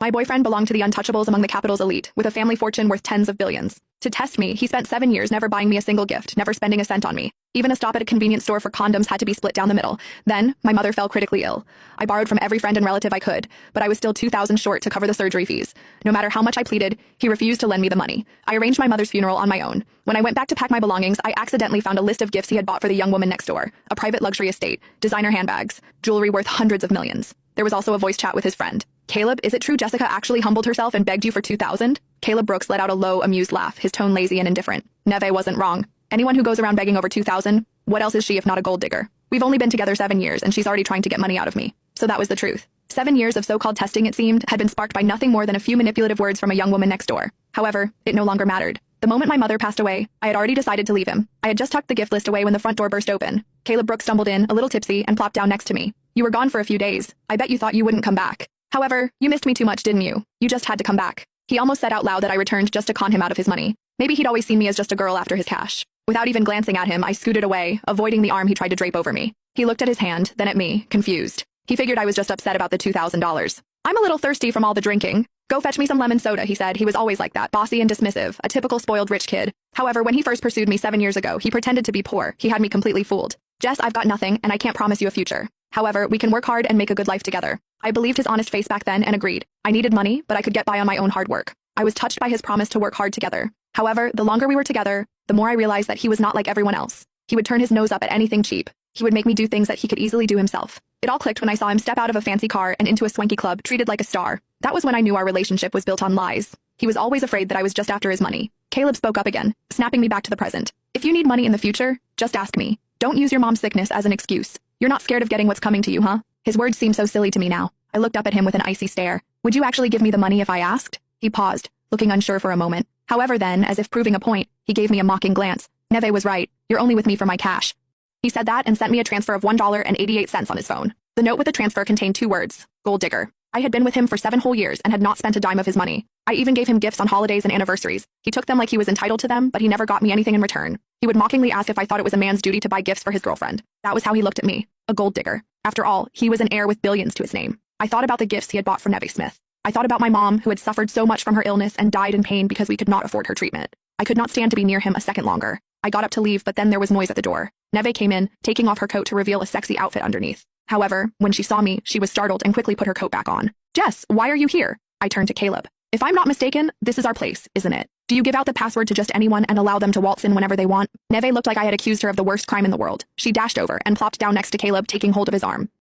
My boyfriend belonged to the untouchables among the capital's elite, with a family fortune worth tens of billions. To test me, he spent 7 years never buying me a single gift, never spending a cent on me. Even a stop at a convenience store for condoms had to be split down the middle. Then, my mother fell critically ill. I borrowed from every friend and relative I could, but I was still $2,000 short to cover the surgery fees. No matter how much I pleaded, he refused to lend me the money. I arranged my mother's funeral on my own. When I went back to pack my belongings, I accidentally found a list of gifts he had bought for the young woman next door. A private luxury estate, designer handbags, jewelry worth hundreds of millions. There was also a voice chat with his friend. Caleb, is it true Jessica actually humbled herself and begged you for $2,000? Caleb Brooks let out a low, amused laugh, his tone lazy and indifferent. Neve wasn't wrong. Anyone who goes around begging over $2,000, what else is she if not a gold digger? We've only been together 7 years, and she's already trying to get money out of me. So that was the truth. 7 years of so-called testing, it seemed, had been sparked by nothing more than a few manipulative words from a young woman next door. However, it no longer mattered. The moment my mother passed away, I had already decided to leave him. I had just tucked the gift list away when the front door burst open. Caleb Brooks stumbled in, a little tipsy, and plopped down next to me. You were gone for a few days. I bet you thought you wouldn't come back. However, you missed me too much, didn't you? You just had to come back. He almost said out loud that I returned just to con him out of his money. Maybe he'd always seen me as just a girl after his cash. Without even glancing at him, I scooted away, avoiding the arm he tried to drape over me. He looked at his hand, then at me, confused. He figured I was just upset about the $2,000. I'm a little thirsty from all the drinking. Go fetch me some lemon soda, he said. He was always like that, bossy and dismissive, a typical spoiled rich kid. However, when he first pursued me 7 years ago, he pretended to be poor. He had me completely fooled. Jess, I've got nothing, and I can't promise you a future. However, we can work hard and make a good life together. I believed his honest face back then and agreed. I needed money, but I could get by on my own hard work. I was touched by his promise to work hard together. However, the longer we were together, the more I realized that he was not like everyone else. He would turn his nose up at anything cheap. He would make me do things that he could easily do himself. It all clicked when I saw him step out of a fancy car and into a swanky club, treated like a star. That was when I knew our relationship was built on lies. He was always afraid that I was just after his money. Caleb spoke up again, snapping me back to the present. If you need money in the future, just ask me. Don't use your mom's sickness as an excuse. You're not scared of getting what's coming to you, huh? His words seemed so silly to me now. I looked up at him with an icy stare. Would you actually give me the money if I asked? He paused, looking unsure for a moment. However then, as if proving a point, he gave me a mocking glance. Neve was right. You're only with me for my cash. He said that and sent me a transfer of $1.88 on his phone. The note with the transfer contained 2 words, gold digger. I had been with him for 7 whole years and had not spent a dime of his money. I even gave him gifts on holidays and anniversaries. He took them like he was entitled to them, but he never got me anything in return. He would mockingly ask if I thought it was a man's duty to buy gifts for his girlfriend. That was how he looked at me, a gold digger. After all, he was an heir with billions to his name. I thought about the gifts he had bought for Neve Smith. I thought about my mom, who had suffered so much from her illness and died in pain because we could not afford her treatment. I could not stand to be near him a second longer. I got up to leave, but then there was noise at the door. Neve came in, taking off her coat to reveal a sexy outfit underneath. However, when she saw me, she was startled and quickly put her coat back on. Jess, why are you here? I turned to Caleb. If I'm not mistaken, this is our place, isn't it? Do you give out the password to just anyone and allow them to waltz in whenever they want? Neve looked like I had accused her of the worst crime in the world. She dashed over and plopped down next to Caleb, taking hold of his arm.